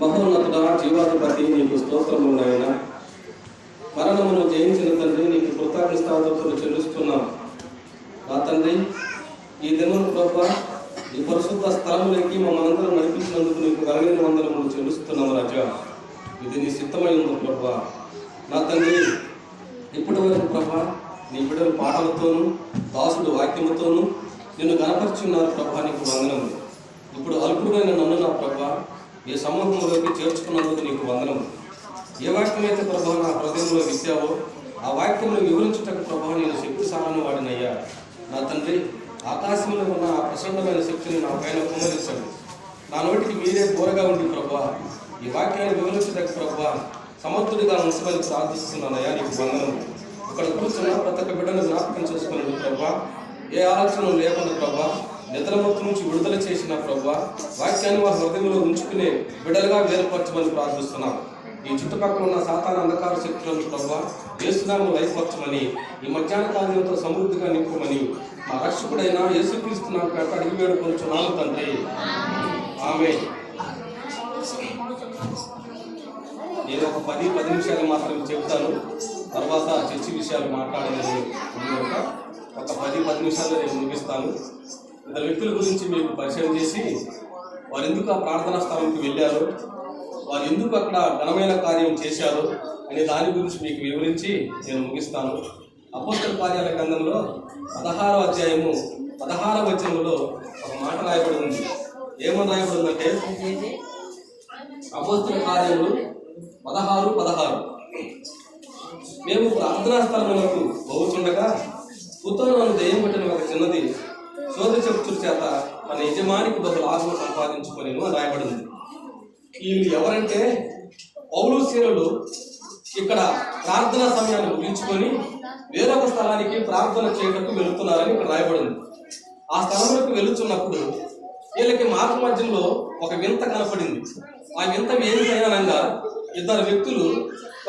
మహోన్నతుడా, జీవాధిపతి, నీకు స్తోత్రములు నాయన. మరణమును జయించిన తండ్రి, నీకు కృతజ్ఞతాస్తుతులు చెల్లిస్తున్నాం. నా తండ్రి, ఈ దినం ప్రభు ఈ పరిశుద్ధ స్థలములకి మమ్మల్ందరూ నడిపించినందుకు నీకు కలిగిన వందనములు చెల్లిస్తున్నాము రాజా. ఇది నీ సిద్ధమై ఉంది ప్రభు. నా తండ్రి, ఇప్పటి వరకు ప్రభా నీ బిడ్డలు పాటలతోనూ దాసుడు వాక్యముతోనూ నిన్ను కనపరుచున్నారు ప్రభా, నీకు వందనము. ఇప్పుడు అల్పుడైన నన్ను నా ప్రభా ఈ సమూహంలోకి చేర్చుకున్నందుకు నీకు వందనము. ఏ వాక్యమైతే ప్రభా నా హృదయంలో విత్తావో ఆ వాక్యమును వివరించుటకు ప్రభా నేను శక్తి సారను వాడినయ్యా. నా తండ్రి, ఆకాశంలో ఉన్న ఆ ప్రచండమైన శక్తిని నా పైన కుమ్మరించండి. నా నోటికి మీరే బోరగా ఉండి ప్రభా ఈ వాక్యాన్ని వివరించుటకు ప్రభా సమర్థుడిగా ఉంచమని ప్రార్థిస్తున్నానయ్యా, నీకు వందనము. ఇక్కడ కూర్చున్న ప్రతి ఒక్క బిడ్డను జ్ఞాపకం చేసుకున్నాడు ప్రభా. ఏ ఆలోచన లేకుండా ప్రభా నిద్రమత్తు నుంచి విడుదల చేసిన ప్రభా వాక్యాన్ని వారి హృదయంలో ఉంచుకునే బిడ్డలుగా వేరుపరచమని ప్రార్థిస్తున్నాం. ఈ చుట్టుపక్కల ఉన్న సాతాన అంధకార శక్తులను ప్రభా యేసునామములో లయపరచమని, ఈ మధ్యాహ్న కాలంతో సమృద్ధిగా నింపమని మా రక్షకుడైన యేసుక్రీస్తు నామమున పేరట అడిగి వేడుకొనుచున్నాము తండ్రి, ఆమేన్. నేను ఒక 10 నిమిషాలు మాత్రం చెప్తాను. తర్వాత చర్చి విషయాలు మాట్లాడేది ఒక 10 నిమిషాల్లో నేను ముగిస్తాను. ఇద్దరు వ్యక్తుల గురించి మీకు పరిచయం చేసి వారు ఎందుకు ఆ ప్రార్థనా స్థలానికి వెళ్ళారు, వారు ఎందుకు అక్కడ ఘనమైన కార్యం చేశారు అనే దాని గురించి మీకు వివరించి నేను ముగిస్తాను. అపోస్తల కార్యాల గ్రంథంలో 16వ అధ్యాయము 16వ వచనంలో ఒక మాట రాయబడి ఉంది. ఏమని రాయబడి ఉందంటే, అపోస్తల కార్యములు 16:16 మేము ప్రార్థనా స్థలములకు పోవుచుండగా పుత్రులను దెయ్యం పట్టిన ఒక చిన్నది సోదర చెప్పుల చేత మన యజమానికి బహు లాభం సంపాదించుకొని అని రాయబడింది. వీళ్ళు ఎవరంటే పౌలు శీలలు ఇక్కడ ప్రార్థనా సమయాన్ని ముగించుకొని వేరొక స్థలానికి ప్రార్థన చేయడానికి వెళుతున్నారని ఇక్కడ రాయబడింది. ఆ స్థలంలోకి వెళుతున్నప్పుడు వీళ్ళకి మార్గ మధ్యలో ఒక వింత కనపడింది. ఆ వింత ఏమిటైనా ఇద్దరు వ్యక్తులు,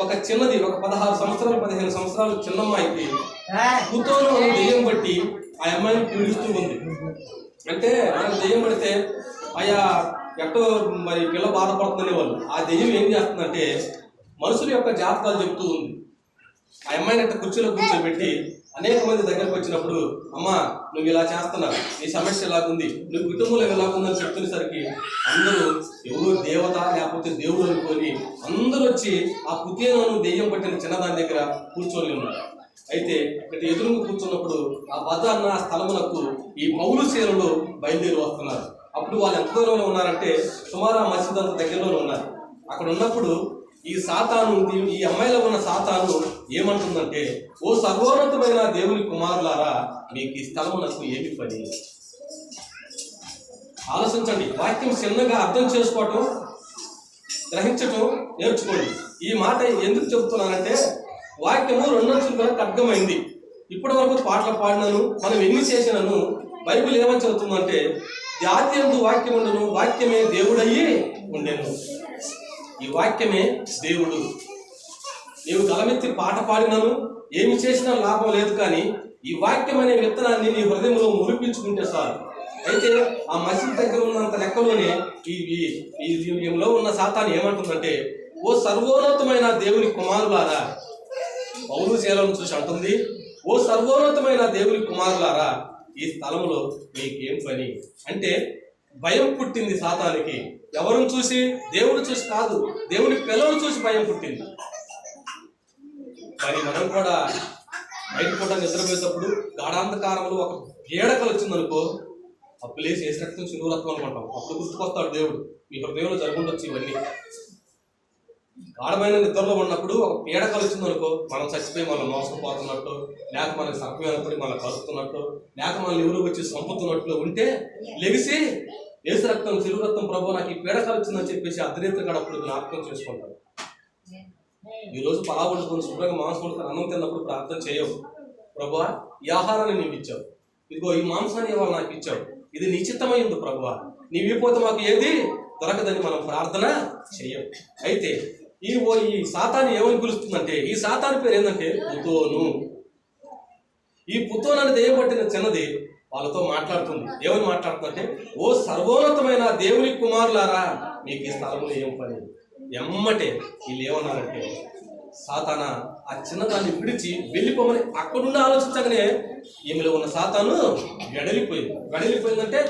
ఒక చిన్నది, ఒక 16 సంవత్సరాలు 15 సంవత్సరాలు చిన్నమ్మాయికి కూతోను దెయ్యం బట్టి ఆ అమ్మాయిని పీడిస్తూ ఉంది. అంటే మనకు దెయ్యం పడితే ఆయా ఎట్టో మరి పిల్ల బాధపడుతుందనే వాళ్ళు. ఆ దెయ్యం ఏం చేస్తుందంటే మనుషుల యొక్క జాతకాలు చెప్తూ ఉంది. ఆ అమ్మాయిని అట్ట కుర్చీలో కూర్చోబెట్టి అనేక మంది దగ్గరకు వచ్చినప్పుడు, అమ్మా నువ్వు ఇలా చేస్తున్నావు, నీ సమస్య ఎలాగుంది, నువ్వు కుటుంబంలో ఎలాగుందని చెప్తునేసరికి అందరూ ఎవరు దేవత లేకపోతే దేవుడు అనుకొని అందరూ వచ్చి ఆ పుతేనను దెయ్యం పట్టిన చిన్నదాని దగ్గర కూర్చొని ఉన్నారు. అయితే ఇక్కడ ఎదురుగా కూర్చున్నప్పుడు ఆ వద్ద అన్న స్థలమునకు ఈ పౌలు శీలలు బయలుదేరి వస్తున్నారు. అప్పుడు వాళ్ళు ఎంత దూరంలో ఉన్నారంటే సుమారు ఆ మసీద్ అంత దగ్గరలో ఉన్నారు. అక్కడ ఉన్నప్పుడు ఈ సాతాను, ఈ అమ్మాయిలో ఉన్న సాతాను ఏమంటుందంటే, ఓ సర్వోన్నతమైన దేవుని కుమారులారా, మీకు ఈ స్థలమునకు ఏమి పని? ఆలోచించండి. వాక్యం చిన్నగా అర్థం చేసుకోవటం, గ్రహించటం నేర్చుకోండి. ఈ మాట ఎందుకు చెబుతున్నానంటే వాక్యము 2 అంచులుగా ఖడ్గమైంది. ఇప్పటి వరకు పాటలు పాడినాను, మనం ఎన్ని చేసినాను. బైబిల్ ఏమని చెబుతుందంటే, జాతి యందు వాక్యం ఉండను, వాక్యమే దేవుడయ్యి ఉండెను. ఈ వాక్యమే దేవుడు. నీవు గలమెత్తి పాట పాడినాను, ఏమి చేసినా లాభం లేదు, కానీ ఈ వాక్యం అనే విత్తనాన్ని నీ హృదయంలో మురిపించుకుంటే చాలు. అయితే ఆ మసీద్ దగ్గర ఉన్నంత లెక్కలోనే ఈలో ఉన్న సాతాను ఏమంటుందంటే, ఓ సర్వోన్నతమైన దేవుని కుమారులారా, పౌలు శీలను చూసి అంటుంది, ఓ సర్వోన్నతమైన దేవుని కుమారులారా, ఈ స్థలంలో మీకేం పని? అంటే భయం పుట్టింది సాతానికి. ఎవరిని చూసి? దేవుడు చూసి కాదు, దేవుని పిల్లలు చూసి భయం పుట్టింది. మరి మనం కూడా బయట కూడా నిద్రపోయేటప్పుడు గాఢాంధకారంలో ఒక పీడకలు వచ్చిందనుకో, అప్పుడు లేసి ఏ రక్తం చిరువు రక్తం అనుకుంటాం. అప్పుడు గుర్తుకొస్తాడు దేవుడు, మీ హృదయంలో జరుగుండొచ్చు ఇవన్నీ. గాఢమైన నిద్రలో ఉన్నప్పుడు ఒక పీడకలు వచ్చిందనుకో, మనం చచ్చిపోయి మనం మోసపోతున్నట్టు, లేక మనకు సర్పమైనప్పుడు మనం కలుస్తున్నట్టు, లేక మనం ఎవరు వచ్చి చంపుతున్నట్లు ఉంటే లెగిసి ఏసు రక్తం చిరు రక్తం ప్రభు నాకు ఈ పీడకలు వచ్చిందని చెప్పేసి అర్ధరేత్రి అప్పుడు జ్ఞాపకం చేసుకుంటాడు. ఈరోజు పలావుడుకొని శుభ్రంగా మాంసం అన్నం తిన్నప్పుడు ప్రార్థన చేయవు, ప్రభువా ఈ ఆహారాన్ని నీవు ఇచ్చావు, ఇదిగో ఈ మాంసాన్ని ఇవాళ నాకు ఇచ్చావు, ఇది నిశ్చితమైంది ప్రభువా, నీవిపోతే మాకు ఏది దొరకదని మనం ప్రార్థన చెయ్యం. అయితే ఈ సాతాను ఏమని పిలుస్తుందంటే, ఈ సాతాను పేరు ఏంటంటే పుతోను. ఈ పుతోను అనేది దెయ్యబట్టిన చిన్నది వాళ్ళతో మాట్లాడుతుంది. ఏమని మాట్లాడుతుందంటే, ఓ సర్వోన్నతమైన దేవుని కుమారులారా, మీకు ఈ స్థలంలో ఏం పని? ఎమ్మటే వీళ్ళు ఏమన్నారంటే, సాతానా ఆ చిన్నదాన్ని విడిచి వెళ్ళిపోమని అక్కడుండి ఆలోచించగానే ఈమెలో ఉన్న సాతాను వెడలిపోయిందంటే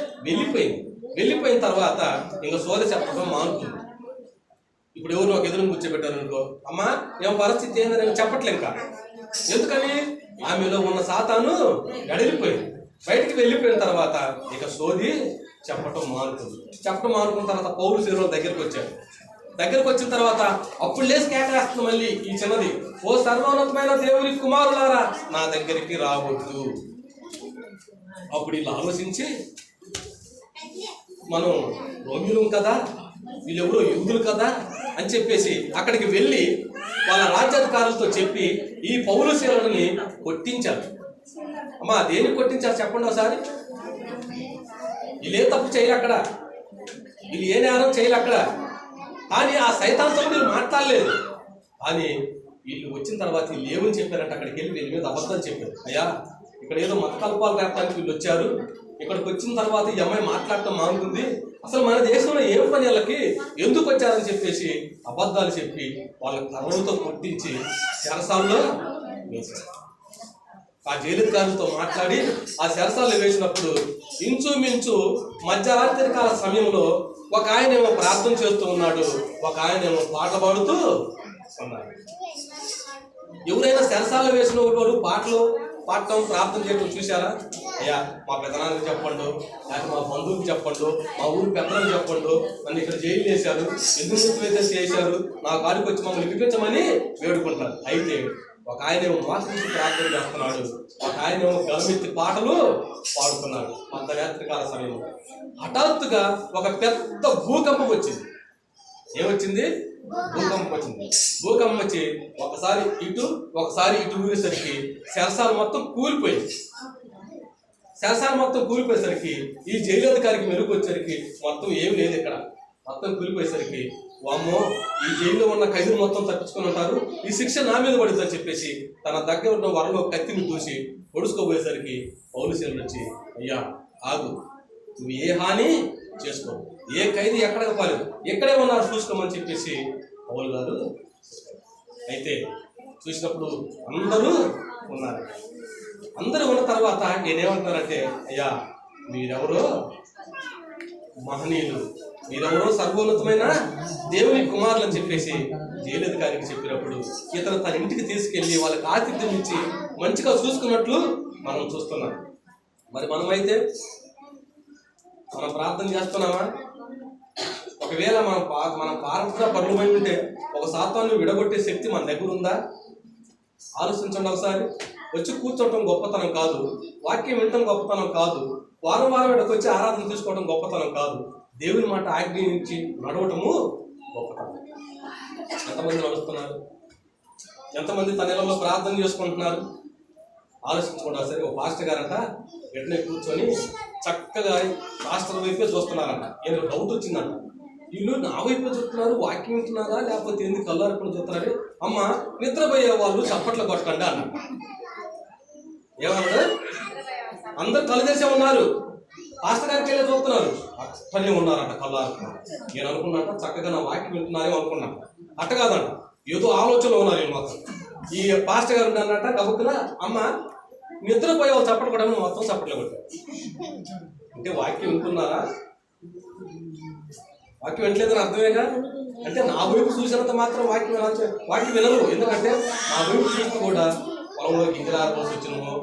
వెళ్ళిపోయిన తర్వాత ఇంకా సోద చెప్పడం మానుకుంది. ఇప్పుడు ఎవరు ఒక ఎదురు కూర్చోబెట్టారు అనుకో, అమ్మా ఏం పరిస్థితి ఏందని నేను చెప్పట్లే ఇంకా. ఎందుకని? ఆమెలో ఉన్న సాతాను వెడలిపోయింది. బయటికి వెళ్ళిపోయిన తర్వాత ఇక సోది చెప్పటం మానుకున్న తర్వాత పౌలు శరీరం దగ్గరికి వచ్చిన తర్వాత అప్పుడు లేచి కేకలేస్తుంది మళ్ళీ ఈ చిన్నది, ఓ సర్వోన్నతమైన దేవుని కుమారులారా నా దగ్గరికి రావద్దు. అప్పుడు వీళ్ళు ఆలోచించి, మనం రోమిలం కదా, వీళ్ళెవరో యూదులు కదా అని చెప్పేసి అక్కడికి వెళ్ళి వాళ్ళ రాజ్యాధికారులతో చెప్పి ఈ పౌలు శీలని కొట్టించారు. అమ్మా దేనికి కొట్టించారు చెప్పండి ఒకసారి. వీళ్ళు ఏ తప్పు చేయలే అక్కడ, వీళ్ళు ఏ నేరం చేయలే అక్కడ. కానీ ఆ సైతాంతో వీళ్ళు మాట్లాడలేదు. కానీ వీళ్ళు వచ్చిన తర్వాత వీళ్ళు ఏమని చెప్పారంటే, అక్కడికి వెళ్ళి వీళ్ళ మీద అబద్ధాలు చెప్పారు. అయ్యా ఇక్కడ ఏదో మత కల్పాలు రేపడానికి వీళ్ళు వచ్చారు, ఇక్కడికి వచ్చిన తర్వాత ఈ అమ్మాయి మాట్లాడటం మానుకుంది, అసలు మన దేశంలో ఏం పని వాళ్ళకి ఎందుకు వచ్చారని చెప్పేసి అబద్ధాలు చెప్పి వాళ్ళ కర్రలతో కొట్టించి చెరసాల్లో వేశారు. ఆ జైలుకారులతో మాట్లాడి ఆ చెరసాల్లో వేసినప్పుడు ఇంచుమించు మధ్యరాత్రి కాల సమయంలో ఒక ఆయనేమో ప్రార్థన చేస్తూ ఉన్నాడు, ఒక ఆయనేమో పాట పాడుతూ ఉన్నాడు. ఎవరైనా చెరసాల్లో వేసిన వాడు పాటలు పాడటం ప్రార్థన చేయడం చూశారా? అయ్యా మా పెద్దనాన్నకి చెప్పండు, లేకపోతే మా బంధువుకి చెప్పండు, మా ఊరి పెద్దలకు చెప్పండు, నన్ను ఇక్కడ జైలు వేశారు, ఎందుకు చేశారు, నా కాడికి వచ్చి మమ్మల్ని వినిపించమని వేడుకుంటారు. అయితే ఒక ఆయనేమో మాతృకి ప్రార్థన చేస్తున్నాడు, ఒక ఆయనేమో గలమెత్తి పాటలు పాడుతున్నాడు. మధ్యరాత్రి కాల సమయంలో హఠాత్తుగా ఒక పెద్ద భూకంపం వచ్చింది. ఏమొచ్చింది? భూకంపం వచ్చింది. భూకంపం వచ్చి ఒకసారి ఇటు ఊరేసరికి శరసాలు మొత్తం కూలిపోయేసరికి ఈ జైలు అధికారికి మెరుగు వచ్చేసరికి మొత్తం ఏమి లేదు, ఇక్కడ మొత్తం కూలిపోయేసరికి వామ్మో ఈ జైల్లో ఉన్న ఖైదీలు మొత్తం తప్పించుకొని ఉంటారు, ఈ శిక్ష నా మీద పడుతుందని చెప్పేసి తన దగ్గర ఉన్న వరలో కత్తిని దూసి పొడుచుకోబోయేసరికి పౌలు శీలను వచ్చి, అయ్యా ఆగు, నువ్వు ఏ హాని చేసుకో, ఏ ఖైదీ ఎక్కడికి పోలేదు, ఎక్కడే ఉన్నారు చూసుకోమని చెప్పేసి పౌలు గారు. అయితే చూసినప్పుడు అందరూ ఉన్నారు. అందరూ ఉన్న తర్వాత నేనేమంటున్నానంటే, అయ్యా మీరెవరో మహనీయులు, మీరెవరో సర్వోన్నతమైన దేవుని కుమారులు అని చెప్పేసి జైలు అధికారికి చెప్పినప్పుడు ఇతను తన ఇంటికి తీసుకెళ్ళి వాళ్ళకి ఆతిథ్యం ఇచ్చి మంచిగా చూసుకున్నట్లు మనం చూస్తున్నాం. మరి మనమైతే మనం ప్రార్థన చేస్తున్నామా? ఒకవేళ మనం ప్రార్థన పరులమై ఉంటే ఒక సాతాన్ని విడగొట్టే శక్తి మన దగ్గర ఉందా? ఆలోచించండి ఒకసారి. వచ్చి కూర్చోవటం గొప్పతనం కాదు, వాక్యం వినటం గొప్పతనం కాదు, వారం ఇక్కడికి వచ్చి ఆరాధన తీసుకోవడం గొప్పతనం కాదు, దేవుని మాట ఆజ్ఞయించి నడవటము గొప్పతనం. ఎంతమంది నడుస్తున్నారు? ఎంతమంది తన ఇళ్లలో ప్రార్థన చేసుకుంటున్నారు? ఆలోచించుకుంటారు. సరే ఒక పాస్టర్ గారంట వెంటనే కూర్చొని చక్కగా పాస్టర్ వైపే చూస్తున్నారంట. ఏదో డౌట్ వచ్చిందంట, వీళ్ళు నా వైపే చూస్తున్నారు, వాక్యం వింటున్నారా లేకపోతే ఎందుకు కళ్ళారుకుని చూస్తున్నారు? అమ్మ నిద్రపోయే వాళ్ళు చప్పట్లు కొట్టండి అన్న. ఏమన్నా అందరు కళ్ళు తెరిచే ఉన్నారు, పాస్టర్ గారికి వెళ్ళి చూస్తున్నారు, అట్టనే ఉన్నారంట కళ్ళారుకున్నారు. నేను అనుకున్నాంట చక్కగా నా వాక్యం వింటున్నారేమో అనుకున్నాను. అట్ట కాదంట, ఏదో ఆలోచనలో ఉన్నారు నేను మొత్తం. ఈ పాస్టర్ గారు అన్నట్ట గబుక్కున అమ్మ నిద్రపోయే వాళ్ళు చప్పట్లు కొట్టడం మొత్తం చప్పట్లు కొట్టారు. అంటే వాక్యం వింటున్నారా? వాక్యం వినట్లేదని అర్థమేగా. అంటే నా వైపు చూసినంత మాత్రం వాక్యం వినరు. ఎందుకంటే నా వైపు చూస్తూ కూడా పొలంలో గింజలారవలసి వచ్చినమో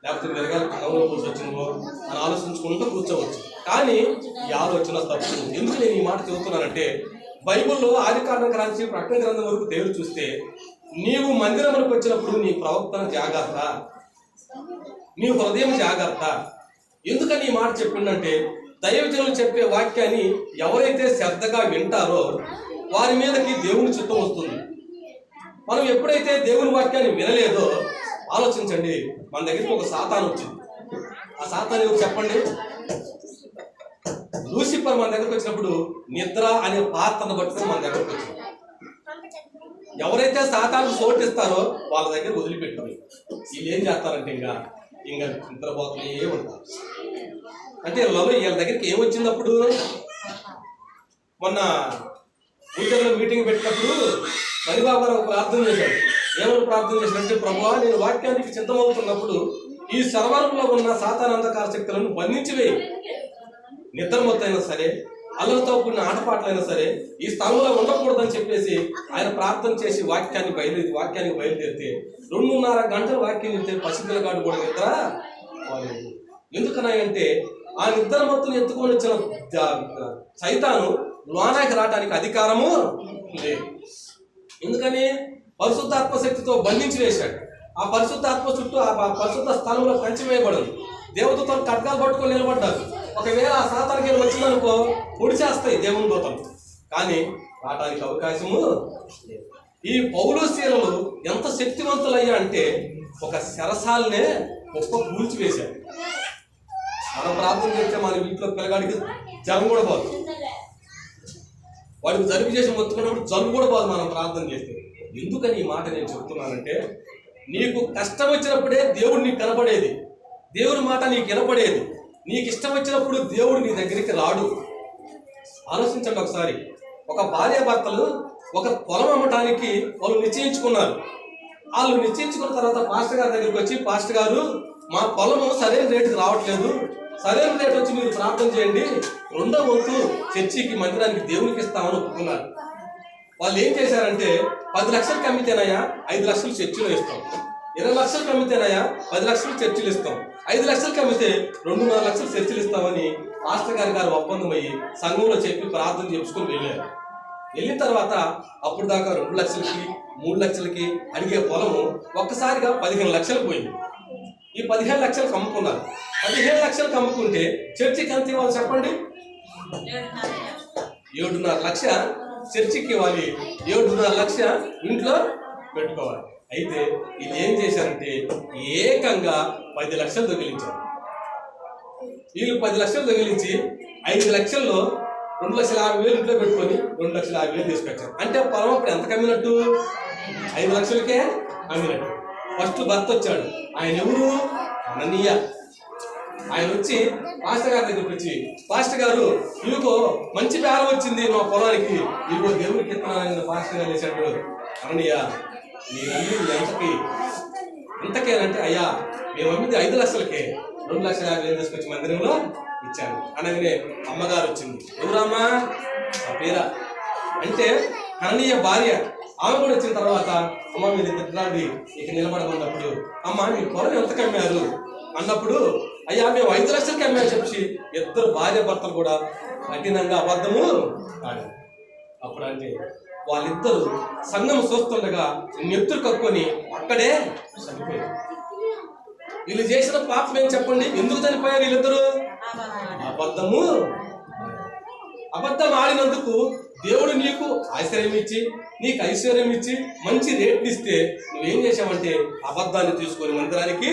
లేకపోతే మెరగాలి పొలంలోకి వచ్చినమో అని ఆలోచించుకుంటూ కూర్చోవచ్చు. కానీ ఈ ఆలోచన తప్పు. ఎందుకు నేను ఈ మాట చెబుతున్నానంటే, బైబిల్లో ఆదికాండం గ్రంథం ప్రకటన గ్రంథం వరకు దేవుడు చూస్తే, నీవు మందిరములకు వచ్చినప్పుడు నీ ప్రవర్తన జాగ్రత్త, నీ హృదయం జాగ్రత్త. ఎందుకని ఈ మాట చెప్పిందంటే, దైవజనులు చెప్పే వాక్యాన్ని ఎవరైతే శ్రద్ధగా వింటారో వారి మీదకి దేవుని చిత్తం వస్తుంది. మనం ఎప్పుడైతే దేవుని వాక్యాన్ని వినలేదో, ఆలోచించండి, మన దగ్గరికి ఒక సాతాను వచ్చింది. ఆ సాతాను ఎవరు చెప్పండి? లూసిఫర్ మన దగ్గరకు వచ్చినప్పుడు నిద్ర అనే పాత్రను పట్టుకుని మన దగ్గరకు వచ్చింది. ఎవరైతే సాతాను చోటిస్తారో వాళ్ళ దగ్గర వదిలిపెట్టారు. వీళ్ళు ఏం చేస్తారంటే ఇంకా నిద్రపోతూనే ఉంటారు. అంటే వీళ్ళ దగ్గరికి ఏమొచ్చింది? అప్పుడు మొన్న ఊరిలో మీటింగ్ పెట్టినప్పుడు మణిబాబు గారు ఒక ప్రార్థన చేశాడు. ఏమని ప్రార్థన చేశాడంటే, ప్రభువా, నేను వాక్యానికి సిద్ధమవుతున్నప్పుడు ఈ సర్వరంలో ఉన్న సాతానందకార శక్తులను బంధించి వేయి. నిద్రమొత్తైనా సరే, అల్లరితో కూడిన ఆటపాటలైనా సరే ఈ స్థలంలో ఉండకూడదని చెప్పేసి ఆయన ప్రార్థన చేసి వాక్యానికి బయలుదేరితే 2.5 గంటలు వాక్యం చెప్తే పసిపిల్లగాడు కూడా నిద్ర పోలేదు. ఎందుకనంటే ఆ నిద్ర మొత్తం ఎత్తుకొని వచ్చిన సైతాను లోనాకి రావడానికి అధికారము లేదు. ఎందుకని పరిశుద్ధాత్మ శక్తితో బంధించి వేశాడు. ఆ పరిశుద్ధాత్మ చుట్టూ ఆ పరిశుద్ధ స్థలంలో కంచి వేయబడింది. దేవతతో ఖడ్గాలు పట్టుకొని నిలబడ్డారు. ఒకవేళ ఆ సాతానికి వచ్చిందనుకో పొడిచేస్తాయి దేవుని దూతలు, కానీ రావడానికి అవకాశము లేదు. ఈ పౌలు శీలలు ఎంత శక్తివంతులయ్యా అంటే ఒక శరసాలనే గొప్ప కూల్చివేశారు. మనం ప్రార్థన చేస్తే మన ఇంట్లో పిల్లగాడికి జలం కూడా పోదు, వాడికి జలుబు చేసి మొత్తుకున్నప్పుడు జలుబు కూడా పోదు మనం ప్రార్థన చేస్తే. ఎందుకని ఈ మాట నేను చెప్తున్నానంటే, నీకు కష్టం వచ్చినప్పుడే దేవుడు నీకు కనపడేది, దేవుడి మాట నీకు వినపడేది. నీకు ఇష్టం వచ్చినప్పుడు దేవుడు నీ దగ్గరికి రాడు. ఆలోచించండి ఒకసారి. ఒక భార్యాభర్తలు ఒక పొలం అమ్మటానికి వాళ్ళు నిశ్చయించుకున్నారు. వాళ్ళు నిశ్చయించుకున్న తర్వాత పాస్టర్ గారి దగ్గరికి వచ్చి, పాస్టర్ గారు, మా పొలము సరైన రేటుకి రావట్లేదు, సరైన రేటు వచ్చి మీరు ప్రార్థన చేయండి, 2వ వంతు చర్చికి మందిరానికి దేవునికి ఇస్తామని ఒప్పుకున్నారు. వాళ్ళు ఏం చేశారంటే, 10 లక్షలకు అమ్మితేనయ్యా 5 లక్షలు చర్చిలో ఇస్తాం, 20 లక్షలకు అమ్మితేనయ్యా 10 లక్షలు చర్చిలు ఇస్తాం, 5 లక్షలకు అమ్మితే 2.5 లక్షలు చర్చిలు ఇస్తామని పాస్టర్ గారు ఒప్పందం అయ్యి సంఘంలో చెప్పి ప్రార్థన చేసుకుని వెళ్ళారు. వెళ్ళిన తర్వాత అప్పుడు దాకా 2 లక్షలకి 3 లక్షలకి అడిగే పొలము ఒక్కసారిగా 15 లక్షలు పోయింది. ఈ 15 లక్షలకు అమ్ముకున్నారు. 15 లక్షలకు అమ్ముకుంటే చర్చికి ఎంత ఇవ్వాలి చెప్పండి? 7.5 లక్ష చర్చికి ఇవ్వాలి, 7.5 లక్ష ఇంట్లో పెట్టుకోవాలి. అయితే ఇది ఏం చేశారంటే ఏకంగా 10 లక్షలు తగిలించారు. వీళ్ళు 10 లక్షలు తగిలించి 5 లక్షల్లో 2,50,000 ఇంట్లో పెట్టుకొని 2,50,000 తీసుకొచ్చారు. అంటే పొలం అప్పుడు ఎంత కమ్మినట్టు? 5 లక్షలకే అమ్మినట్టు. ఫస్ట్ భర్త వచ్చాడు. ఆయన ఎవరు? అననీయ. ఆయన వచ్చి పాస్టర్ గారి దగ్గరికి వచ్చి, పాస్టర్ గారు, ఇదిగో మంచి బేరం వచ్చింది మా పొలానికి, ఇదిగో దేవుడికి ఇస్తున్నాను పాస్టర్ గారు వేసాడు. అననీయ, నేను అమ్మింది ఎంతకేనంటే, అయ్యా మేము అమ్మింది 5 లక్షలకే, 2,50,000 తీసుకొచ్చి మందిరంలో ఇచ్చాను అనగానే అమ్మగారు వచ్చింది. ఎవరమ్మా? ఆ పేరా అంటే అననీయ భార్య. ఆమె కూడా వచ్చిన తర్వాత, అమ్మ మీ దగ్గర ఇక నిలబడమన్నప్పుడు, అమ్మ మీ పొలం ఎంత కమ్మారు అన్నప్పుడు, అయ్యా మేము 5 లక్షలకి అమ్మామని చెప్పి ఇద్దరు భార్య భర్తలు కూడా కఠినంగా అబద్ధము ఆడారు. అప్పుడు అంటే వాళ్ళిద్దరు సంఘం చూస్తుండగా నెత్తురు కక్కుని అక్కడే చనిపోయారు. వీళ్ళు చేసిన పాపం ఏం చెప్పండి? ఎందుకు చనిపోయారు వీళ్ళిద్దరు? అబద్ధం ఆడినందుకు దేవుడు నీకు ఆశ్రయం ఇచ్చి, నీకు ఐశ్వర్యం ఇచ్చి, మంచి రేట్లు ఇస్తే నువ్వేం చేసావంటే అబద్ధాన్ని తీసుకొని మందిరానికి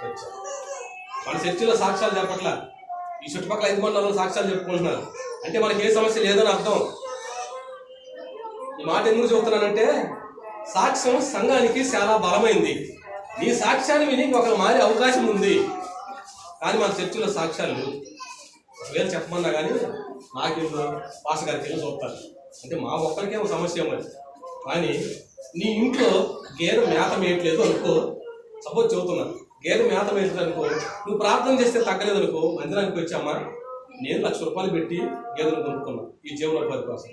వచ్చావు. మన చర్చిలో సాక్ష్యాలు చెప్పట్లా, ఈ చుట్టుపక్కల 5 మండలంలో సాక్ష్యాలు చెప్పుకుంటున్నారు. అంటే మనకి ఏ సమస్య లేదని అర్థం. ఈ మాట ఎందుకు చెబుతున్నానంటే, సాక్ష్యం సంఘానికి చాలా బలమైంది. నీ సాక్ష్యాన్ని విని ఒకరు మారే అవకాశం ఉంది. కానీ మన చర్చిలో సాక్ష్యాలు ఒకవేళ చెప్పమన్నా కానీ నాకేందో పాస్టర్ గారికి వెళ్ళి చూస్తారు. అంటే మా ఒక్కరికేమో సమస్య మరి. కానీ నీ ఇంట్లో గేదె మేత వేయట్లేదు అనుకో, సపోజ్ చెబుతున్నా, గేదె మేత వేయట్లేదు అనుకో, నువ్వు ప్రార్థన చేస్తే తగ్గలేదు అనుకో, మందిరానికి వచ్చామా నేను 1,00,000 రూపాయలు పెట్టి గేదెను కొనుక్కున్నా ఈ జీవనోపాధి కోసం,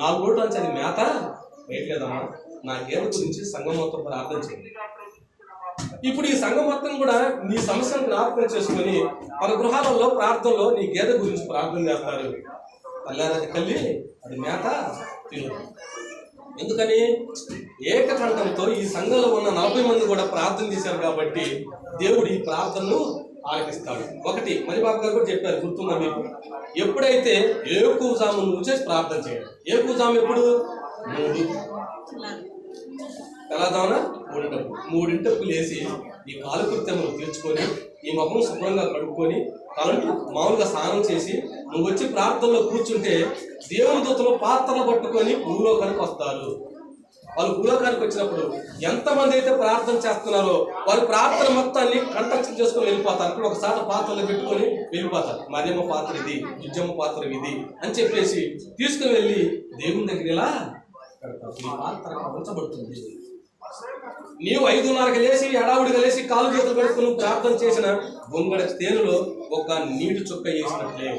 4 రోజుల నుంచి అది మేత వేయట్లేదమ్మా, నా గేదె గురించి సంఘం మొత్తం ప్రార్థన చేయండి. ఇప్పుడు ఈ సంఘం మొత్తం కూడా నీ సమస్యను జ్ఞాపకం చేసుకొని మన గృహాలలో ప్రార్థనలో నీ గేదె గురించి ప్రార్థన చేస్తారు. తల్లి అది మేత తిను. ఎందుకని? ఏకకంఠంతో ఈ సంఘంలో ఉన్న 40 మంది కూడా ప్రార్థన చేశారు కాబట్టి దేవుడు ఈ ప్రార్థనను ఆలకిస్తాడు. ఒకటి మణిబాబు గారు కూడా చెప్పారు, గుర్తుందా మీకు? ఎప్పుడైతే ఏకుజాము నుంచి ప్రార్థన చేయాలి. ఏకుజాము ఎప్పుడు? 3 తెల్లదామున 3 లేసి ఈ కాలకృత్యములు తీర్చుకొని ఈ ముఖం శుభ్రంగా కడుక్కొని తలంటు మామూలుగా స్నానం చేసి నువ్వు వచ్చి ప్రార్థనలో కూర్చుంటే దేవుని దూతలు పాత్రలు పట్టుకొని భూలోకానికి వస్తారు. వాళ్ళు భూలోకానికి వచ్చినప్పుడు ఎంతమంది అయితే ప్రార్థన చేస్తున్నారో వారి ప్రార్థన మొత్తాన్ని కంఠస్థం చేసుకొని వెళ్ళిపోతారు. అక్కడ ఒకసారి పాత్రలు పెట్టుకొని వెళ్ళిపోతారు. మరియమ్మ పాత్ర ఇది, బుజ్జమ్మ పాత్ర ఇది అని చెప్పేసి తీసుకుని వెళ్ళి దేవుని దగ్గర ఇలా ఈ పాత్ర ఉంచబడుతుంది. నీవు 5:30కి లేచి హడావుడిగా లేచి కాలు చేతులు పెట్టుకుని ప్రార్థన చేసిన గొంగడ తేనెలో ఒక నీటి చుక్క వేసినట్లే.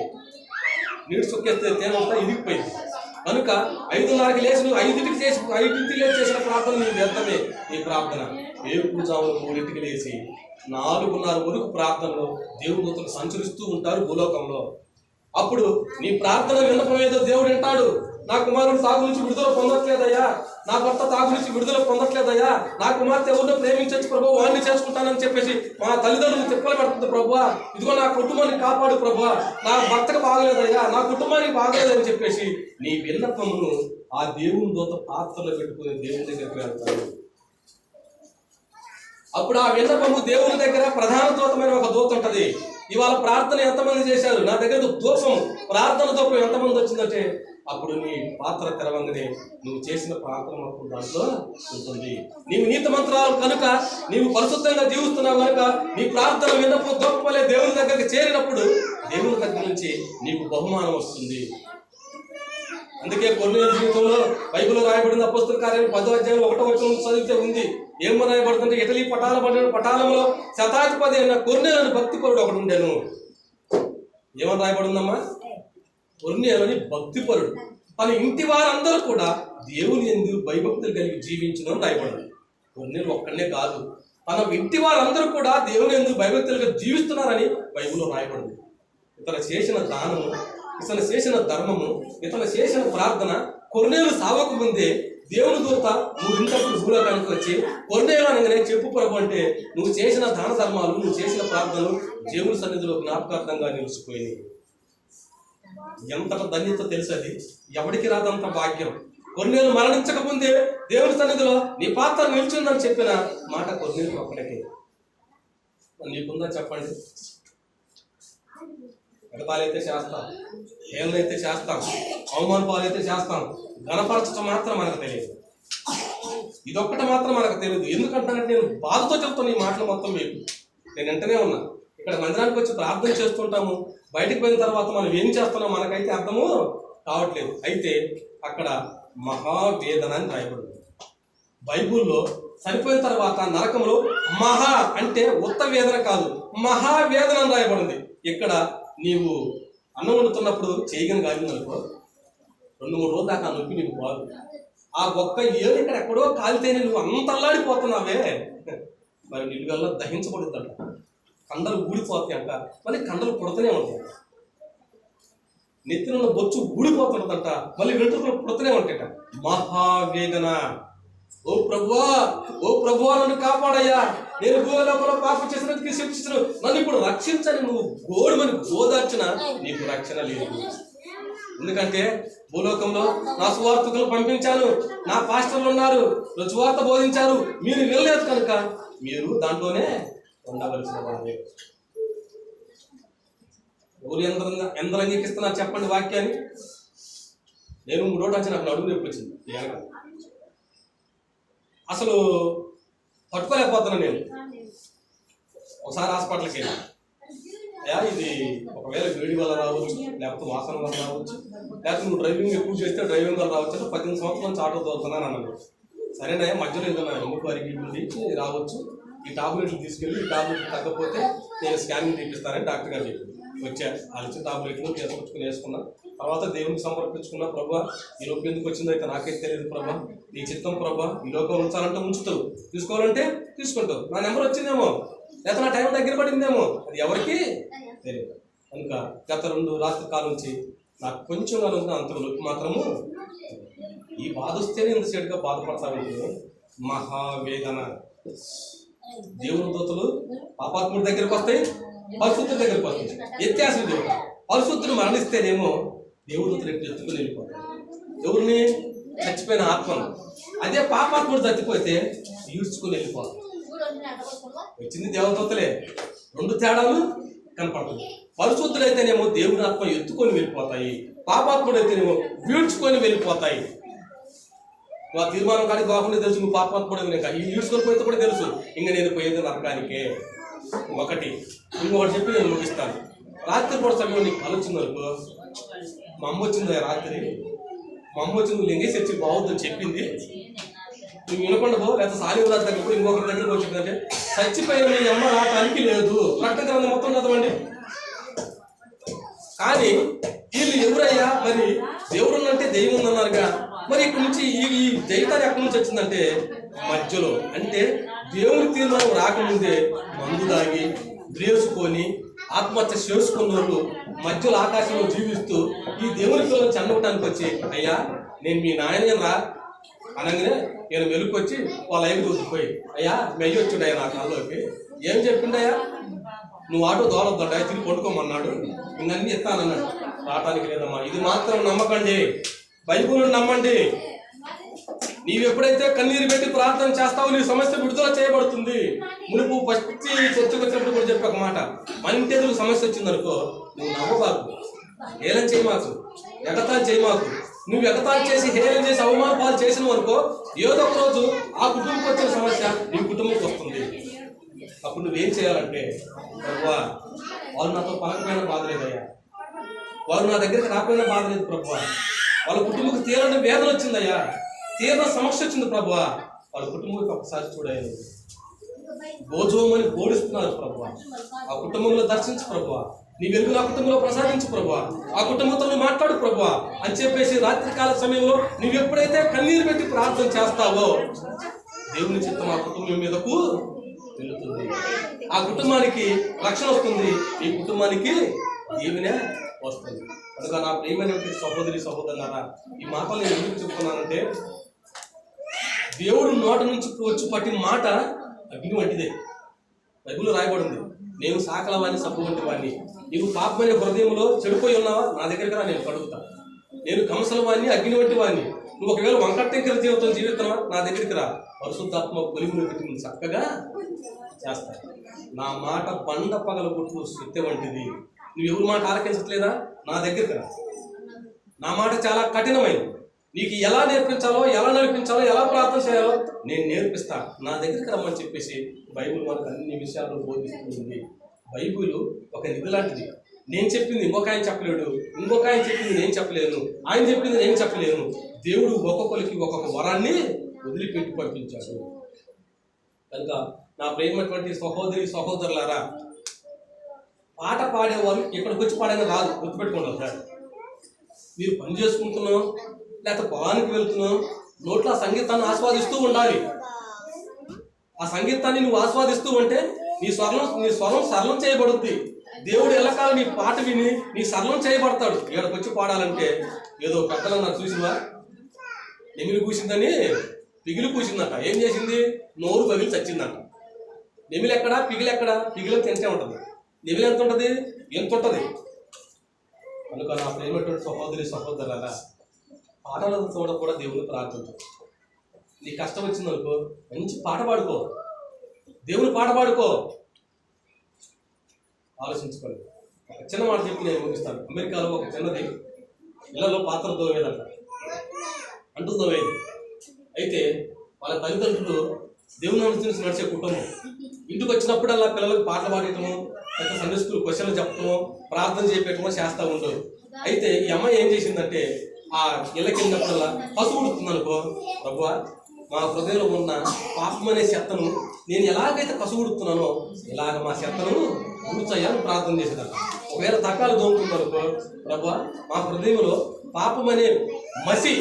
నీటి చుక్క వేస్తే తేనె అంతా ఇరిగిపోయింది. కనుక 5:30కి లేచి నువ్వు 5ంటికి లేచి చేసిన ప్రార్థన నీ వ్యర్థమే. నీ ప్రార్థన వేకుజామున 3ంటికి లేచి 4:30 వరకు ప్రార్థనలో దేవుని దూతలు సంచరిస్తూ ఉంటారు భూలోకంలో. అప్పుడు నీ ప్రార్థన విన్నపం ఏదో దేవుడు వింటాడు. నా కుమారుడు తాగు నుంచి విడుదల పొందట్లేదయ్యా, నా భర్త తాగు నుంచి విడుదల పొందట్లేదయ్యా, నా కుమార్తె ఎవరినో ప్రేమించచ్చు ప్రభు, వాడిని చేసుకుంటానని చెప్పేసి మా తల్లిదండ్రులు తిప్పలు పెడుతుంది ప్రభు, ఇదిగో నా కుటుంబాన్ని కాపాడు ప్రభు, నా భర్తకు బాగలేదయ్యా, నా కుటుంబానికి బాగలేదని చెప్పేసి నీ విన్నపమును ఆ దేవుని దూత పాత్రలో పెట్టుకుని దేవుని దగ్గరికి వెళ్తాడు. అప్పుడు ఆ విన్నపము దేవుని దగ్గర ప్రధాన దూతమైన ఒక దూత ఉంటది. ఇవాళ ప్రార్థన ఎంతమంది చేశారు, నా దగ్గరకు దూపం ప్రార్థన దూపం ఎంతమంది వచ్చిందంటే అప్పుడు నీ పాత్ర తెరవంగానే నువ్వు చేసిన ప్రార్థన మొత్తం దాంట్లో ఉంటుంది. నీవు నీతి మంత్రాలు కనుక, నీవు పరిశుద్ధంగా జీవిస్తున్నావు కనుక నీ ప్రార్థన విన్నప్పుడు దూపలే దేవుని దగ్గరికి చేరినప్పుడు దేవుని దగ్గర నుంచి నీకు బహుమానం వస్తుంది. అందుకే కొర్నేలు జీవితంలో బైబిల్లో రాయబడింది. అపోస్తలుల కార్యాలు 10వ అధ్యాయం 1వ వచనం చదివితే ఉంది. ఏమో రాయబడుతుంటే ఇటలీ పటాలంలో శతాధిపతి అయిన కొర్నేలు భక్తిపరుడు ఒకడు ఉండేను. ఏమని రాయబడిందమ్మా? కొర్నేలు అని భక్తిపరుడు, తన ఇంటి వారందరూ కూడా దేవుని యందు భయభక్తులు కలిగి జీవించడం రాయబడింది. కొర్నేలు ఒక్కడనే కాదు, తన ఇంటి వారందరూ కూడా దేవుని యందు భయభక్తులుగా జీవిస్తున్నారని బైబిల్లో రాయబడింది. ఇతను చేసిన దానము, ఇతను చేసిన ధర్మము, ఇతను చేసిన ప్రార్థన కొర్నేలు సావక ముందే దేవుని దూత నువ్వు ఇంతప్పుడు భూలోకానికి వచ్చి కొర్నేలు అనగానే చెప్పు ప్రభు అంటే నువ్వు చేసిన దాన ధర్మాలు, నువ్వు చేసిన ప్రార్థనలు దేవుని సన్నిధిలో జ్ఞాపకార్థంగా నిలిచిపోయినాయి. ఎంతట ధన్యత తెలుసు, అది ఎవరికి రాదంత భాగ్యం. కొర్నేలు మరణించక ముందే దేవుని సన్నిధిలో నీ పాత్ర నిలిచిందని చెప్పిన మాట కొర్నేలు ఒక్కడికి. నీకుందా చెప్పండి? ఎగతాలైతే చేస్తాం, ఏళ్ళైతే చేస్తాం, అవమాన పాలైతే చేస్తాం, ఘనపరచడం మాత్రం మనకు తెలియదు. ఇదొక్కటి మాత్రం మనకు తెలియదు. ఎందుకంటానంటే నేను బాధతో చెప్తాను ఈ మాటలు మొత్తం మీకు. నేను వెంటనే ఉన్నా, ఇక్కడ మందిరానికి వచ్చి ప్రార్థన చేస్తుంటాము, బయటకు పోయిన తర్వాత మనం ఏం చేస్తున్నాం మనకైతే అర్థము కావట్లేదు. అయితే అక్కడ మహావేదన అని రాయబడింది బైబుల్లో. చనిపోయిన తర్వాత నరకంలో మహా అంటే ఉత్త వేదన కాదు, మహావేదన అని రాయబడింది. ఇక్కడ నీవు అన్నం వండుతున్నప్పుడు చేయగని కాలింది అనుకో, 2-3 రోజులు దాకా ఆ నొప్పి నీకు పోదు. ఆ ఒక్క ఏడు ఇక్కడ ఎక్కడో కాలితేనే నువ్వు అంత అల్లాడిపోతున్నావే, మరి నిలువెల్లా దహించబడుతుందంట, కండలు ఊడిపోతాయి అంట, మళ్ళీ కండలు పుడతనే ఉంటాయి, నెత్తిన బొచ్చు ఊడిపోతుంటదంట, మళ్ళీ వెంట్రుకలు పుడతనే ఉంటాయట. మహావేదన. ఓ ప్రభువా, ఓ ప్రభువా నన్ను కాపాడయ్యా, నేను భూలోకంలో పాపం చేసినందుకు శిక్షించను, నన్ను ఇప్పుడు రక్షించని నువ్వు గోడుమని గోదార్చిన నీకు రక్షణ లేదు. ఎందుకంటే భూలోకంలో నా సువార్తకులు పంపించాను, నా పాస్టర్లు ఉన్నారు, రుజువార్త బోధించారు, మీరు వెళ్ళలేదు కనుక మీరు దాంట్లోనే ఉండవలసిన వారే. ఎవరు ఎంత అంగీకరిస్తున్నారు చెప్పండి వాక్యాన్ని? నేను 3 రోజులు వచ్చి నాకు నడుము నొప్పి వచ్చింది, అసలు పట్టుకోలేకపోతున్నాను. నేను ఒకసారి హాస్పిటల్కి వెళ్ళి, ఇది ఒకవేళ వేడి వల్ల రావచ్చు, లేకపోతే వాసన వల్ల రావచ్చు, లేకపోతే నువ్వు డ్రైవింగ్ ఎక్కువ చేస్తే డ్రైవింగ్ వల్ల రావచ్చు, 18 సంవత్సరాల నుంచి ఆటో తోలుతున్నాను అన్నాను. సరేనా, మధ్యలో ఏదైనా ఎముక అరిగి రావచ్చు, ఈ టాబ్లెట్లు తీసుకెళ్ళి ఈ టాబ్లెట్లు తగ్గకపోతే నేను స్కానింగ్ తీపిస్తానని డాక్టర్ గారు చెప్పి వచ్చా. అలిచిన టాబ్లెట్లు తీసుకొచ్చుకుని వేసుకున్నా. తర్వాత దేవునికి సమర్పించుకున్నా. ప్రభా, ఈ నొప్పి ఎందుకు వచ్చిందో అయితే నాకైతే తెలియదు ప్రభా, నీ చిత్తం ప్రభా, ఈ లోకం ఉంచాలంటే ఉంచుతావు, తీసుకోవాలంటే తీసుకుంటావు. నా నెంబర్ వచ్చిందేమో, లేకపోతే నా టైం దగ్గర పడిందేమో, అది ఎవరికి తెలియదు. కనుక గత 2 రాత్రి కాలం నుంచి నాకు కొంచెం అంత నొప్పి మాత్రము. ఈ బాధ వస్తేనే ఇంత సేటుగా బాధపడతానంటే మహావేదన. దేవుని దూతలు పాపాత్ముడి దగ్గరికి వస్తాయి, పరిశుద్ధుడి దగ్గరికి వస్తాయి. వ్యత్యాసం దేవుడు. పరిశుద్ధుడు మరణిస్తేనేమో దేవుడు ఎత్తుకుని వెళ్ళిపోతాడు, ఎవరిని? చచ్చిపోయిన ఆత్మను. అదే పాపాత్ముడు చచ్చిపోతే ఈడ్చుకుని వెళ్ళిపోతాడు. వచ్చింది దేవదూతలే, 2 తేడాలు కనపడుతుంది. పరిశుద్ధుడైతేనేమో దేవుని ఆత్మ ఎత్తుకొని వెళ్ళిపోతాయి, పాపాత్ముడైతేనేమో వీడ్చుకొని వెళ్ళిపోతాయి. నువ్వు ఆ తీర్మానం కాడికి కాకుండా తెలుసు నువ్వు పాపాత్ముడు. ఇంకా ఈ ఈడ్చుకొని పోతే కూడా తెలుసు ఇంకా నేను పోయేది నరకానికే. ఒకటి ఇంకొకటి చెప్పి నేను ముగిస్తాను. రాత్రి పూట సమయం నీకు కళ వచ్చింది అనుకో, మా అమ్మ వచ్చింది రాత్రి, మా అమ్మ వచ్చి నువ్వు లింగేసి వచ్చి బాగుందని చెప్పింది, నువ్వు వినకుండా పో, లేకపోతే సాలిరాజు దగ్గర పోయి ఇంకొకరి దగ్గరికి వచ్చిందంటే చచ్చిపోయిన మీ అమ్మ రావటానికి లేదు. ప్రకటన గ్రంథం మొత్తం చదవండి. కానీ వీళ్ళు ఎవరయ్యా? మరి దేవుడున్నంటే దెయ్యం ఉందన్నారుగా, మరి ఇక్కడ నుంచి ఈ దైతాన్ని ఎక్కడి నుంచి వచ్చిందంటే మధ్యలో, అంటే దేవుని తీర్మానం రాకముందే మందు దాగి ద్రేసుకొని ఆత్మహత్య చేసుకున్న వాళ్ళు మధ్యలో ఆకాశంలో జీవిస్తూ ఈ దేవుని పిల్లలు చందవటానికి వచ్చి, అయ్యా నేను మీ నాయన రా అనగానే నేను వెలుకొచ్చి వాళ్ళ ఐదు దూసిపోయి, అయ్యా మెయ్యి వచ్చిండయ్యా నా కాళ్ళలోకి. ఏం చెప్పిండయ్యా? నువ్వు ఆటో దోలొద్దండి, తిరిగి కొట్టుకోమన్నాడు, ఇంకన్నీ ఇస్తానన్నాడు. రావటానికి లేదమ్మా. ఇది మాత్రం నమ్మకండి, బైబిల్ నమ్మండి. నీవు ఎప్పుడైతే కన్నీరు పెట్టి ప్రార్థన చేస్తావో నీ సమస్య విడుదల చేయబడుతుంది. మునుపు ఫస్ట్ చర్చకు వచ్చినప్పుడు కూడా చెప్పి ఒక మాట, మన ఇంటి ఎదురు సమస్య వచ్చిందనుకో నువ్వు నమ్మబాకు, హేళన చేయమాకు, ఎగతాళి చేయమాకు. నువ్వు ఎగతాళి చేసి హేళన చేసి అవమాన పాలు చేసినావు అనుకో, ఏదో ఒక రోజు ఆ కుటుంబంకి వచ్చిన సమస్య నీ కుటుంబంకి వస్తుంది. అప్పుడు నువ్వేం చేయాలంటే, ప్రభువా వాళ్ళు నాతో పలకపోయినా బాధ లేదయ్యా, వాళ్ళు నా దగ్గరికి రాకపోయినా బాధ లేదు ప్రభువా, వాళ్ళ కుటుంబంకి తీరని వేదన వచ్చిందయ్యా, తీవ్ర సమస్య వచ్చింది ప్రభువా, వాళ్ళ కుటుంబానికి ఒకసారి చూడాలి, గోజోమని గోడిస్తున్నారు ప్రభువా, ఆ కుటుంబంలో దర్శించు ప్రభువా, నీ వెలుగు నా కుటుంబంలో ప్రసాదించు ప్రభువా, ఆ కుటుంబంతో నువ్వు మాట్లాడు ప్రభువా అని చెప్పేసి రాత్రికాల సమయంలో నువ్వు ఎప్పుడైతే కన్నీరు పెట్టి ప్రార్థన చేస్తావో దేవుని చిత్తం ఆ కుటుంబం మీదకు వెళుతుంది. ఆ కుటుంబానికి రక్షణ వస్తుంది, ఈ కుటుంబానికి దీవెనే వస్తుంది. కనుక నా ప్రియమైనటువంటి సహోదరి సహోదరులారా, ఈ మాటలు నేను ఎందుకు చెప్తున్నానంటే, దేవుడు నోట నుంచి వచ్చి పట్టిన మాట అగ్ని వంటిదే. బైబిల్లో రాయబడింది, నేను సాకల వాడిని సబ్బు వంటి వాడిని. నీవు పాపమైన హృదయంలో చెడిపోయి ఉన్నావా, నా దగ్గరికి రా, నేను కడుగుతా. నేను కంసల వాడిని, అగ్ని వంటి వాడిని. నువ్వు ఒకవేళ వంకటెంకర జీవితం జీవితమా, నా దగ్గరికి రా, పరిశుద్ధాత్మ కొలిములు పెట్టి చక్కగా చేస్తా. నా మాట బండ పగల కొట్టు శక్తి వంటిది. నువ్వు ఎవరి మాట ఆలకించట్లేదా, నా దగ్గరికి రా. నా మాట చాలా కఠినమైనది, నీకు ఎలా నేర్పించాలో, ఎలా నడిపించాలో, ఎలా ప్రార్థన చేయాలో నేను నేర్పిస్తా, నా దగ్గరికి రమ్మని చెప్పేసి బైబిల్ మనకు అన్ని విషయాలు బోధిస్తుంది. బైబిల్ ఒక నిధి లాంటిది. నేను చెప్పింది ఇంకొక ఆయన చెప్పలేడు, ఇంకొక ఆయన చెప్పింది నేను చెప్పలేను, ఆయన చెప్పింది నేను చెప్పలేను. దేవుడు ఒక్కొక్కరికి ఒక్కొక్క వరాన్ని వదిలిపెట్టి పంపించాడు. కనుక నా ప్రేమటువంటి సహోదరి సహోదరులారా, పాట పాడేవాళ్ళు ఇక్కడికి వచ్చి పాడైనా రాదు, గుర్తుపెట్టుకోండి సార్. మీరు పని చేసుకుంటున్నాం, లేకపోతే పొలానికి వెళ్తున్నాం, నోట్లో ఆ సంగీతాన్ని ఆస్వాదిస్తూ ఉండాలి. ఆ సంగీతాన్ని నువ్వు ఆస్వాదిస్తూ ఉంటే నీ స్వరం సరళం చేయబడుద్ది. దేవుడు ఎల్లకాలం నీ పాట విని నీ సరళం చేయబడతాడు. ఇక్కడికి వచ్చి పాడాలంటే ఏదో పెద్దలు నాకు చూసివా, నెమిలి కూసిందని పిగిలి కూసిందంట. ఏం చేసింది? నోరు పగిలి చచ్చిందంట. నెమిలి ఎక్కడా, పిగిలి ఎక్కడా? పిగిలి తింటే ఉంటుంది. నెమిలి ఎంత ఉంటుంది? ఎంత ఉంటుంది. కనుక నా ప్రేమటువంటి సహోదరి సహోదరులారా, పాటల చూడ కూడా దేవుని ప్రార్థించు. నీ కష్టం వచ్చిందనుకో, మంచి పాట పాడుకో, దేవుని పాట పాడుకో. ఆలోచించుకోండి. ఒక చిన్న మాట చెప్పి నేను ముగిస్తాను. అమెరికాలో ఒక చిన్నది ఇళ్లలో పాత్ర తోవేదంట, అంటూ తోవేది. అయితే వాళ్ళ తల్లిదండ్రులు దేవుని అనుసరించి నడిచే కుటుంబం. ఇంటికి వచ్చినప్పుడల్లా పిల్లలకు పాటలు పాడటము, పెద్ద సండే స్కూల్ క్వశ్చన్లు చెప్పటము, ప్రార్థన చేయటమో చేస్తూ ఉండదు. అయితే ఈ అమ్మాయి ఏం చేసిందంటే, ఆ ఇళ్ళకి వెళ్ళినప్పుడల్లా పసుపు ఉడుతుంది అనుకో, ప్రభువా మా హృదయంలో ఉన్న పాపం అనే చెత్తను నేను ఎలాగైతే కసువు ఉడుతున్నానో ఇలాగ మా చెత్తను ఊడ్చయ్యాలని ప్రార్థన చేసేదాన్ని. ఒకవేళ తకాలు దోముతుందనుకో, ప్రభువా మా హృదయంలో పాపం అనే మసి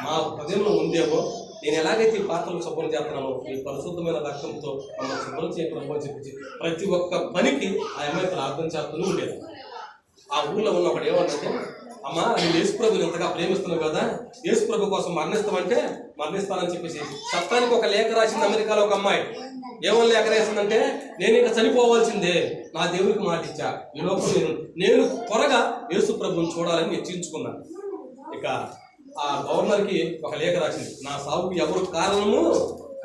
మా హృదయంలో ఉందేమో, నేను ఎలాగైతే ఈ పాత్రలు శుభ్రం చేస్తున్నానో ఈ పరిశుద్ధమైన రక్తంతో మమ్మల్ని శుభ్రం చేయడం చెప్పించి ప్రతి ఒక్క పనికి ఆ అమ్మాయి ప్రార్థన చేస్తూనే ఉండేది. ఆ ఊళ్ళో ఉన్న ఒకడు ఏమంటే, అమ్మా నేను యేసుప్రభుని ఎంతగా ప్రేమిస్తున్నావు కదా, యేసుప్రభు కోసం మరణిస్తామంటే మరణిస్తానని చెప్పేసి చట్టానికి ఒక లేఖ రాసింది అమెరికాలో ఒక అమ్మాయి. ఏమని లేఖ రాసిందంటే, నేను ఇంకా చనిపోవాల్సిందే, నా దేవుడికి మాట ఇచ్చా, ఈ లోపల నేను త్వరగా యేసుప్రభుని చూడాలని నిశ్చయించుకున్నాను. ఇక ఆ గవర్నర్కి ఒక లేఖ రాసింది, నా సావుకు ఎవరు కారణము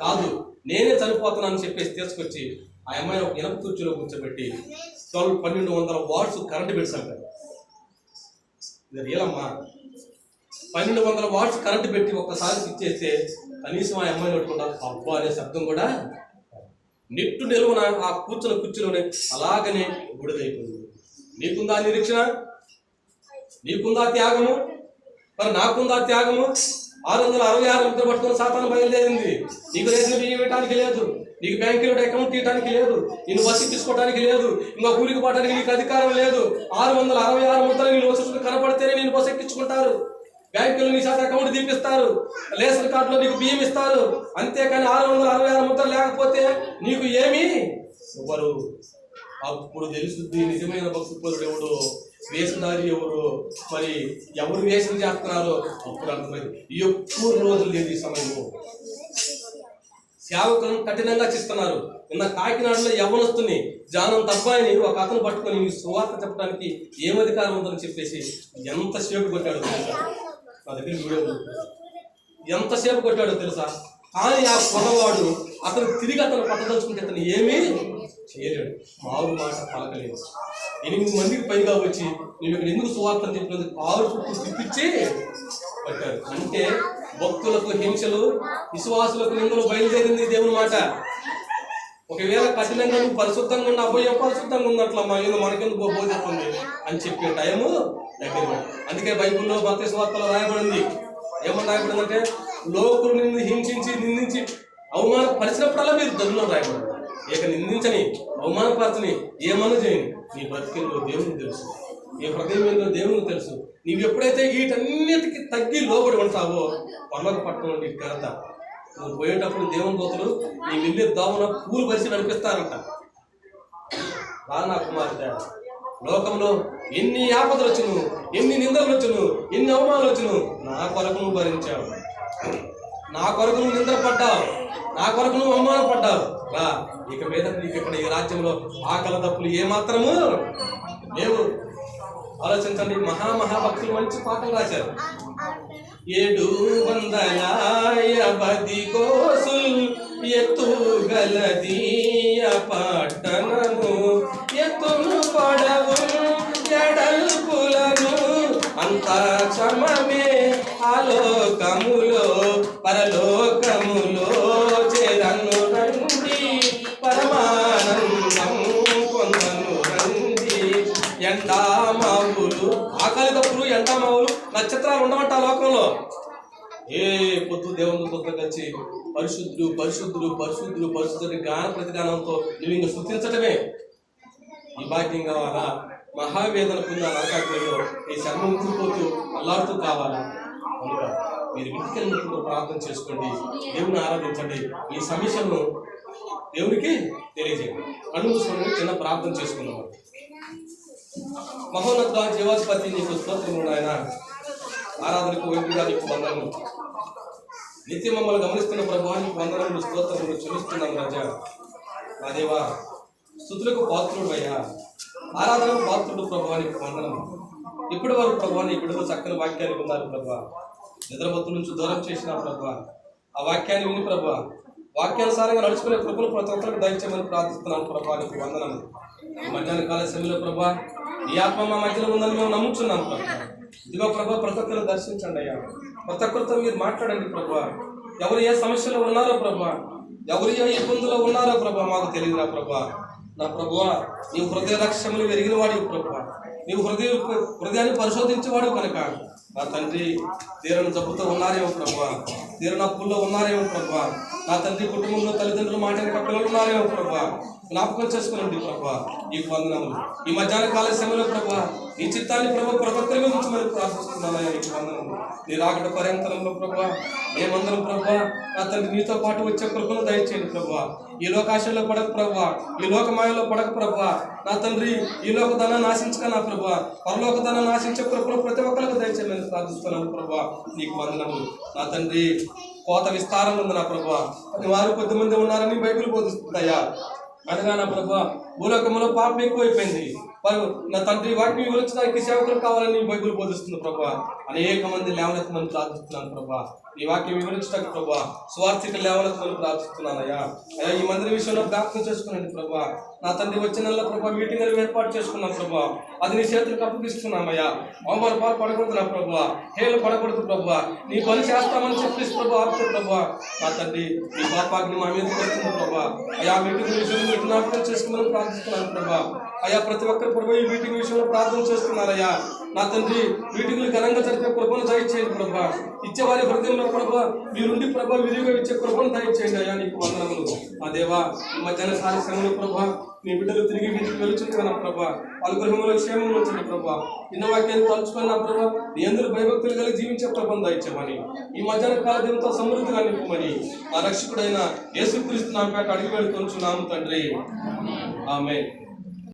కాదు, నేనే చనిపోతున్నానని చెప్పేసి తీసుకొచ్చి ఆ అమ్మాయిని ఒక ఇనప కుర్చీలో కూర్చోబెట్టి 1200 వాట్స్ కరెంట్ బిల్స్ అంటారు. ఇది రియల్ అమ్మా. 1200 వాట్స్ కరెంట్ పెట్టి ఒక్కసారి స్విచ్ చేస్తే కనీసం ఆ అమ్మాయిని పట్టుకుంటా అబ్బా అనే శబ్దం కూడా నిట్టు నిలువున ఆ కూర్చున్న కుర్చీలోనే అలాగనే బూడిదైపోయింది. నీకుందా నిరీక్షణ? నీకుందా త్యాగము? మరి నాకుందా త్యాగము? 666 ముద్ర పట్టుకుని సాతాను బయలుదేరింది. నీకు రేసిన బియ్యం ఇవ్వడానికి లేదు, నీకు బ్యాంకులో అకౌంట్ తీయడానికి లేదు, నేను బస్సు తీసుకోవడానికి లేదు, ఇంకా ఊరికి పోవడానికి నీకు అధికారం లేదు. 666 ముద్రలు నేను వచ్చి కనపడితేనే నేను బస్సు ఎక్కించుకుంటారు, బ్యాంకులో నీ చేత అకౌంట్ తీపిస్తారు, రేషన్ కార్డులో నీకు బియ్యం ఇస్తారు. అంతేకాని 666 ముద్రలు లేకపోతే నీకు ఏమి ఎవరు? అప్పుడు తెలుసుద్ది నిజమైన భక్తుడు ఎవడు, వేషధారి ఎవరు, మరి ఎవరు వేషం చేస్తున్నారో అప్పుడు అర్థమైంది. ఎక్కువ రోజులు లేదు ఈ సమయంలో. సేవకులను కఠినంగా చేస్తున్నారు. నిన్న కాకినాడలో యవ్వనస్తుని జానం తబ్బాయిని ఒక అతను పట్టుకొని సువార్త చెప్పడానికి ఏం అధికారం ఉందని చెప్పేసి ఎంతసేపు కొట్టాడో తెలుసా? నా దగ్గర వీడియో ఎంతసేపు కొట్టాడో తెలుసా? కానీ ఆ పొగవాడు అతను తిరిగి అతను పట్టదలుచుకుంటే అతను ఏమీ చేయలేడు, మారు మాట పలకలేదు. 8 మందికి పైగా వచ్చి నేను ఇక్కడ ఎందుకు సువార్తను చెప్పినందుకు కారు చుట్టూ తిప్పించి పట్టాడు. అంటే భక్తులకు హింసలు, విశ్వాసులకు నిందలు బయలుదేరింది దేవుని మాట. ఒకవేళ కఠినంగా నువ్వు పరిశుద్ధంగా ఉన్న అబ్బాయి పరిశుద్ధంగా ఉన్నట్లమ్మా, ఏదో మనకెందుకు బోధిస్తుంది అని చెప్పే టైము దగ్గర. అందుకే బైబిల్లో మత్తయి సువార్తలో రాయబడింది. ఏమని రాయబడిందంటే, లోకులు నిన్ను హింసించి నిందించి అవమానపరిచినప్పుడల్లా మీరు ధనులు రాయబడింది. ఇక నిందించని, అవమానపరచని, ఏమన్నా చేయని, నీ బ్రతికిలో దేవునికి తెలుసు, నీ హృదయంలో దేవునికి తెలుసు. నీవు ఎప్పుడైతే వీటన్నిటికీ తగ్గి లోబడి ఉంటావో పర్లోక పట్టణం నీకు ఘనత. నువ్వు పోయేటప్పుడు దేవుని దూతలు నీ వెళ్ళే దోమన పూలు పరిచి నడిపిస్తారంట. రా నా కుమార్తె, లోకంలో ఎన్ని ఆపదలు వచ్చును, ఎన్ని నిందలు వచ్చును, ఎన్ని అవమానాలు వచ్చును, నా కొరకు నువ్వు భరించావు, నా కొరకు నువ్వు నిందపడ్డావు, నా కొరకు నువ్వు అవమానం పడ్డావు. రా, ఇక మీద నీకు ఇక్కడ ఈ రాజ్యంలో ఆకలి తప్పులు ఏమాత్రము లేవు. ఆలోచించండి, మహాభక్తులు మంచి పాటలు రాశారు. 750 కోసులు ఎత్తుగలదీయ పట్టణము, ఎత్తును పడవు ఎడల్పులను అంతా క్షమమే ఆలోకములో పరలోకములో చేరను రండి, పరమానందం పొందను రండి. ఎండామావులు, ఆకలి తప్పులు, ఎండామావులు, నక్షత్రాలు ఉండమంట ఆ లోకంలో. ఏ పొద్దు దేవునితో కలిసి పరిశుద్ధుడు పరిశుద్ధుడు పరిశుద్ధుడు పరిశుద్ధుడి గాన ప్రతిగానంతో నువ్వు ఇంకా స్తుతించటమే. ఈ భాగ్యం కావాలా? మహావేదన పొందిన నరకాగ్నిలో ఈ శర్మం ఊడిపోతూ అల్లాడుతూ కావాలా? కనుక మీరు ఇంటికి ప్రార్థన చేసుకోండి, దేవుని ఆరాధించండి, ఈ సమస్యను దేవునికి తెలియజేయండి. కళ్ళు మూసుకొని చిన్న ప్రార్థన చేసుకున్నాం. మహోన్నత జీవాధిపతి నీకు స్తోత్రములు ఆయన, ఆరాధనకు వెంటగా నీకు వందనము. నిత్యం మమ్మల్ని గమనిస్తున్న ప్రభువా నీకు వందనములు, స్తోత్రములు చెల్లిస్తున్నాం రాజా. నా దేవా, స్తుతులకు పాత్రుడు అయ్యా, ఆరాధనకు పాత్రుడు ప్రభువా నీకు వందనము. ఇప్పటి వరకు ప్రభువా నీ బిడ్డలు చక్కని వాక్యాన్ని ఉన్నారు ప్రభువా, నిద్రమత్తు నుంచి దూరం చేసిన ప్రభువా, ఆ వాక్యాన్ని విని ప్రభువా వాక్యానుసారంగా నడుచుకునే కృపను ప్రతి ఒక్కరికి దయచేయమని ప్రార్థిస్తున్నాను ప్రభువా నీకు వందనము. ఈ మధ్యాహ్న కాల సమయంలో ప్రభువా ఈ ఆత్మ మా మధ్యలో ఉందని మేము నమ్ముచున్నాం ప్రభువా. ఇదిగో ప్రభా ప్రతి ఒక్కరు దర్శించండి అయ్యా, ప్రతి ఒక్కరితో మీరు మాట్లాడండి ప్రభువా. ఎవరు ఏ సమస్యలో ఉన్నారో ప్రభువా, ఎవరు ఏ ఇబ్బందులో ఉన్నారో ప్రభువా మాకు తెలియదురా ప్రభువా. నా ప్రభువా నీవు హృదయ లక్ష్యములు ఎరిగిన వాడివి ప్రభువా, నీవు హృదయాన్ని పరిశోధించేవాడు కనుక నా తండ్రి తీరని జబ్బుతో ఉన్నారేమో ప్రభువా, తీరని అప్పుల్లో ఉన్నారేమో ప్రభువా, నా తండ్రి కుటుంబంలో తల్లిదండ్రులు మాట్లాడిన పిల్లలు ఉన్నారేమో ప్రభువా, జ్ఞాపకం చేసుకునండి ప్రభువా నీకు వందనములు. ఈ మధ్యాహ్న కాల సమయంలో ప్రభువా ఈ చిత్తాన్ని ప్రభు ప్రతి ఒక్కరి గురించి మరి ప్రార్థిస్తున్నానయ్యా నీకు వందనములు. నీ రాకడ పర్యంతరంలో ప్రభువా మేమందరం ప్రభువా నా తండ్రి నీతో పాటు వచ్చే కృపను దయచేయండి ప్రభువా. ఈ లోకాశంలో పడక ప్రభువా, ఈ లోకమాయలో పడక ప్రభువా, నా తండ్రి ఈ లోక ధనాన్ని నాశించక నా ప్రభువా పరలోక ధనాన్ని నాశించే కృపను ప్రతి ఒక్కరికి దయచేయమని ప్రార్థిస్తున్నాను ప్రభువా నీకు వందనములు. నా తండ్రి కోత విస్తారం ఉంది నా ప్రభువా, వారు 10 మంది ఉన్నారని బైబిల్ బోధిస్తుందయ్యా. అనగా నా ప్రభువా భూలోకంలో పాపం ఎక్కువైపోయింది, వారు నా తండ్రి వాటిని వివరించడానికి సేవకులు కావాలని బైబిల్ బోధిస్తుంది ప్రభువా. అనేక మంది లేవనెత్తమని ప్రార్థిస్తున్నాను ప్రభా. ఈ వాక్యం వివరించడానికి ప్రభా స్వార్థిక లేవనెత్తమని ప్రార్థిస్తున్నానయ్యా. అయ్యా ఈ మందిర విషయంలో జ్ఞాపకం చేసుకున్నాను ప్రభా. నా తండ్రి వచ్చిన నెలలో ప్రభా మీటింగ్ ఏర్పాటు చేసుకున్నాం ప్రభా. అది నీ చేతులకు అప్పగిస్తున్నామయ్యా. అవమాన పాలు పడకూడదు నా ప్రభా, హేలు పడకూడదు ప్రభా. నీ పని చేస్తామని చెప్పేసి ప్రభా ఆపుతూ ప్రభా. నా తండ్రి నీ పాపాగ్ని మా మీద వస్తుంది ప్రభా. అయ్యా మీటింగ్ విషయంలో మీరు జ్ఞాపకం చేసుకోమని ప్రార్థిస్తున్నాను ప్రభా. అయ్యా ప్రతి ఒక్కరు ప్రభా ఈ మీటింగ్ విషయంలో ప్రార్థన చేస్తున్నారయ్యా. నా తండ్రి మీటింగ్లు ఘనంగా జరిపే కృపను దయచేయండి ప్రభా. ఇచ్చేవారి హృదయంలో ప్రభా మీరుండి ప్రభా విరివిగా ఇచ్చే కృపను దయచేయండి అయ్యా. నీకు వందనములు మా దేవా. ఈ మధ్యాహ్న సాయంత్రంలో ప్రభా నీ బిడ్డలు తిరిగి ఇంటికి వెళ్తున్నా ప్రభా. వాళ్ళ గృహంలో క్షేమం ఉంచండి ప్రభా. నిన్న వాక్యాన్ని తలుచుకున్నా ప్రభా నీ అందరూ భయభక్తులు కలిగి జీవించే ప్రభను దయచేయమని, ఈ మధ్యాహ్న కాల దీంతో సమృద్ధిగా నింపమని ఆ రక్షకుడైన యేసుక్రీస్తు నామమున అడిగి వేడుకొనుచున్నాము తండ్రి. ఆమేన్.